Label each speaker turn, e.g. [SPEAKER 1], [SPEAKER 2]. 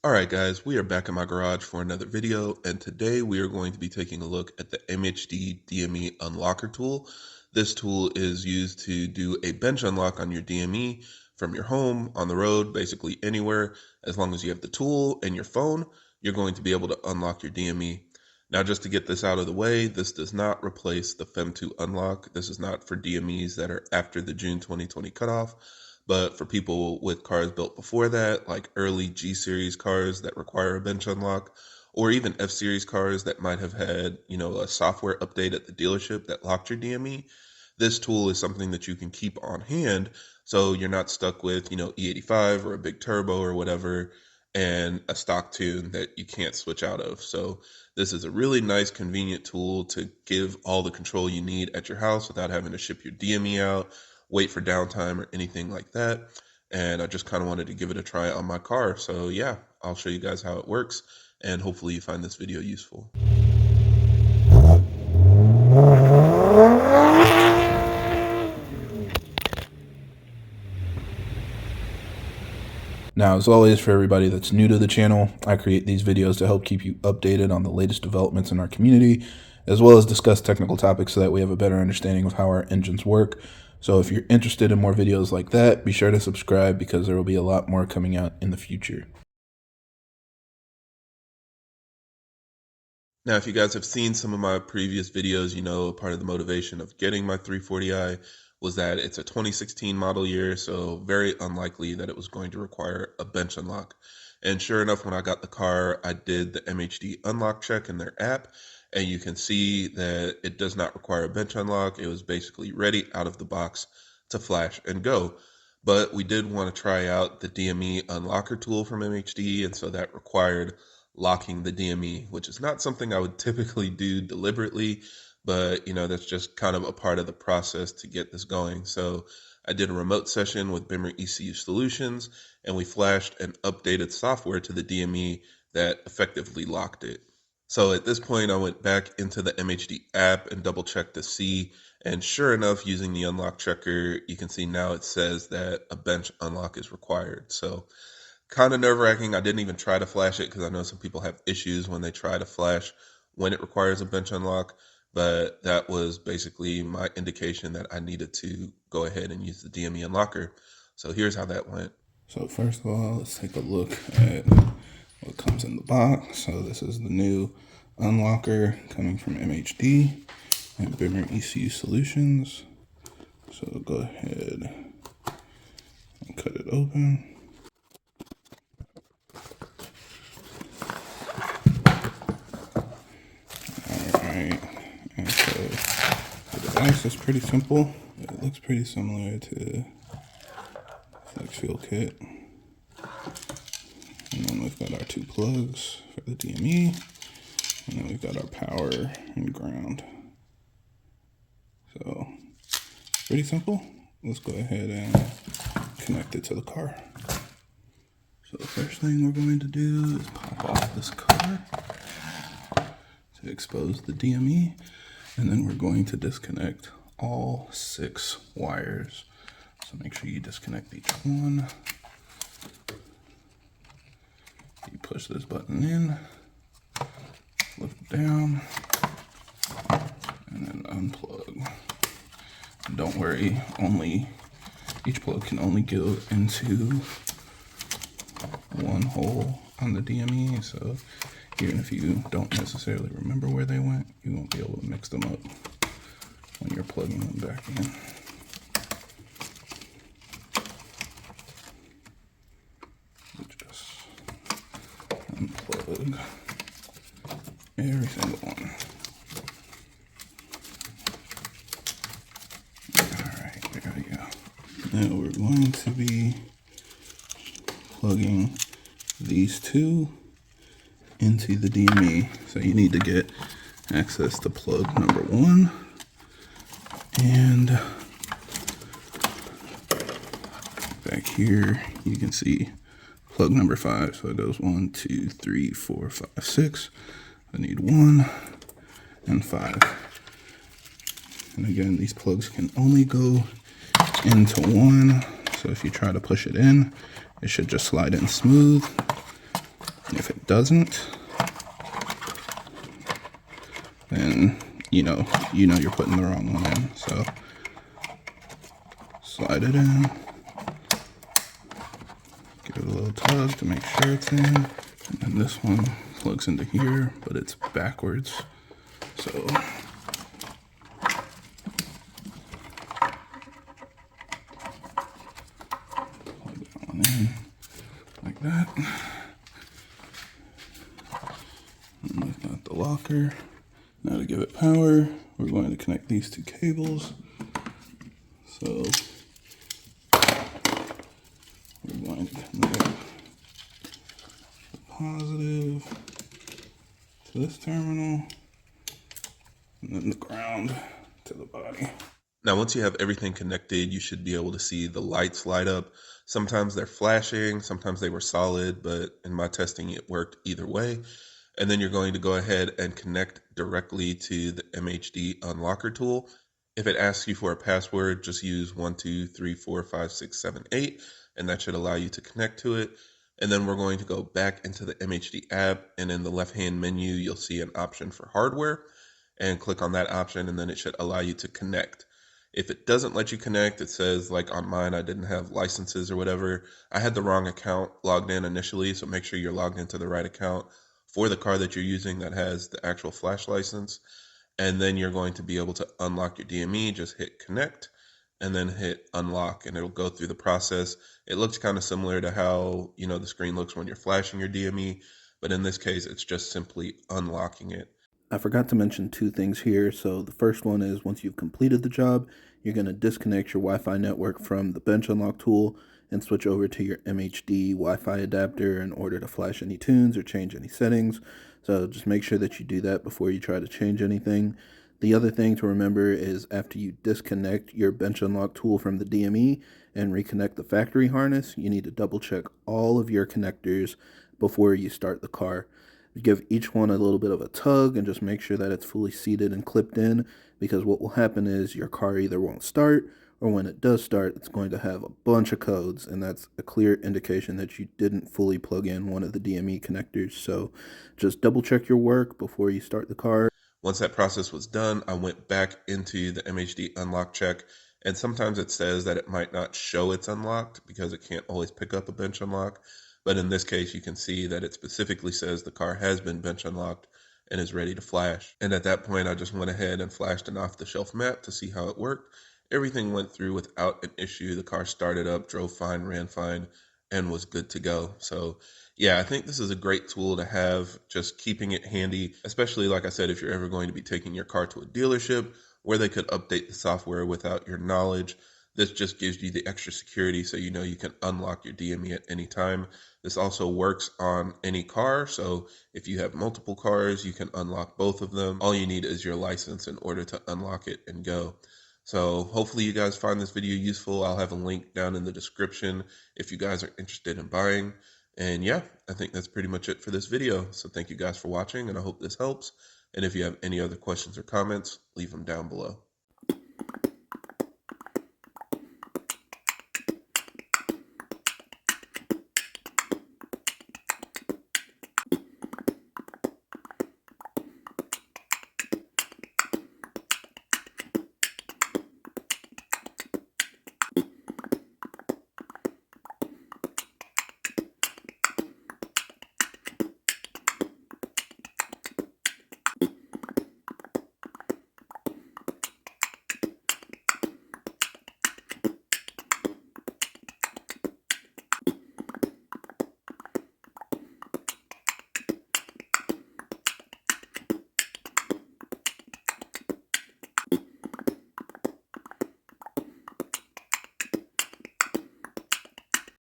[SPEAKER 1] Alright guys, we are back in my garage for another video, and today we are going to be taking a look at the MHD DME Unlocker tool. This tool is used to do a bench unlock on your DME from your home, on the road, basically anywhere. As long as you have the tool and your phone, you're going to be able to unlock your DME. Now just to get this out of the way, this does not replace the FEM2 unlock. This is not for DMEs that are after the June 2020 cutoff. But for people with cars built before that, like early G-Series cars that require a bench unlock, or even F-Series cars that might have had, a software update at the dealership that locked your DME, this tool is something that you can keep on hand so you're not stuck with, E85 or a big turbo or whatever, and a stock tune that you can't switch out of. So this is a really nice, convenient tool to give all the control you need at your house without having to ship your DME out, wait for downtime or anything like that. And I just kind of wanted to give it a try on my car. So yeah, I'll show you guys how it works, and hopefully you find this video useful.
[SPEAKER 2] Now, as always, for everybody that's new to the channel, I create these videos to help keep you updated on the latest developments in our community, as well as discuss technical topics so that we have a better understanding of how our engines work. So if you're interested in more videos like that, be sure to subscribe because there will be a lot more coming out in the future.
[SPEAKER 1] Now, if you guys have seen some of my previous videos, part of the motivation of getting my 340i was that it's a 2016 model year, so very unlikely that it was going to require a bench unlock. And sure enough, when I got the car, I did the MHD unlock check in their app, and you can see that it does not require a bench unlock. It was basically ready out of the box to flash and go. But we did want to try out the DME unlocker tool from MHD, and so that required locking the DME, which is not something I would typically do deliberately, but that's just kind of a part of the process to get this going. So I did a remote session with BimmerECU Solutions, and we flashed an updated software to the DME that effectively locked it. So at this point, I went back into the MHD app and double checked to see, and sure enough, using the unlock checker, you can see now it says that a bench unlock is required. So kind of nerve-wracking. I didn't even try to flash it because I know some people have issues when they try to flash when it requires a bench unlock, but that was basically my indication that I needed to go ahead and use the DME unlocker. So here's how that went.
[SPEAKER 2] So first of all, let's take a look at what comes in the box. So this is the new unlocker coming from MHD and BimmerECU Solutions. So go ahead and cut it open. Alright, and so the device is pretty simple. It looks pretty similar to Flex Fuel Kit. And then we've got our two plugs for the DME, and then we've got our power and ground. So pretty simple. Let's go ahead and connect it to the car. So the first thing we're going to do is pop off this cover to expose the DME, and then we're going to disconnect all 6 wires. So make sure you disconnect each one. You push this button in, lift it down, and then unplug. And don't worry, each plug can only go into one hole on the DME, so even if you don't necessarily remember where they went, you won't be able to mix them up when you're plugging them back in. Just unplug every single one. Alright, there we go. Now we're going to be plugging these two into the DME. So you need to get access to plug number 1, and back here you can see plug number 5. So it goes 1, 2, 3, 4, 5, 6. I need 1 and 5. And again, these plugs can only go into one. So if you try to push it in, it should just slide in smooth. if it doesn't, then you know you're putting the wrong one in. So slide it in, give it a little tug to make sure it's in, and then this one plugs into here, but it's backwards. So plug that one in like that. And we've got the locker. Now to give it power, we're going to connect these two cables. So we're going to connect the positive to this terminal, and then the ground to the body.
[SPEAKER 1] Now, once you have everything connected, you should be able to see the lights light up. Sometimes they're flashing, sometimes they were solid, but in my testing, it worked either way. And then you're going to go ahead and connect directly to the MHD unlocker tool. If it asks you for a password, just use 1, 2, 3, 4, 5, 6, 7, 8, and that should allow you to connect to it. And then we're going to go back into the MHD app, and in the left-hand menu, you'll see an option for hardware, and click on that option, and then it should allow you to connect. If it doesn't let you connect, it says, like on mine, I didn't have licenses or whatever. I had the wrong account logged in initially, so make sure you're logged into the right account for the car that you're using that has the actual flash license. And then you're going to be able to unlock your DME. Just hit connect and then hit unlock, and it'll go through the process. It looks kind of similar to how, the screen looks when you're flashing your DME, but in this case, it's just simply unlocking it.
[SPEAKER 2] I forgot to mention two things here. So the first one is once you've completed the job, you're going to disconnect your Wi-Fi network from the bench unlock tool and switch over to your MHD Wi-Fi adapter in order to flash any tunes or change any settings. So just make sure that you do that before you try to change anything. The other thing to remember is after you disconnect your bench unlock tool from the DME and reconnect the factory harness, you need to double check all of your connectors before you start the car. Give each one a little bit of a tug and just make sure that it's fully seated and clipped in, because what will happen is your car either won't start, or when it does start, it's going to have a bunch of codes, and that's a clear indication that you didn't fully plug in one of the DME connectors. So just double check your work before you start the car.
[SPEAKER 1] Once that process was done, I went back into the MHD unlock check, and sometimes it says that it might not show it's unlocked because it can't always pick up a bench unlock. But in this case, you can see that it specifically says the car has been bench unlocked and is ready to flash. And at that point, I just went ahead and flashed an off-the-shelf map to see how it worked. Everything went through without an issue. The car started up, drove fine, ran fine, and was good to go. So yeah, I think this is a great tool to have, just keeping it handy, especially like I said, if you're ever going to be taking your car to a dealership where they could update the software without your knowledge. This just gives you the extra security so you know you can unlock your DME at any time. This also works on any car, so if you have multiple cars, you can unlock both of them. All you need is your license in order to unlock it and go. So hopefully you guys find this video useful. I'll have a link down in the description if you guys are interested in buying. And yeah, I think that's pretty much it for this video. So thank you guys for watching, and I hope this helps. And if you have any other questions or comments, leave them down below.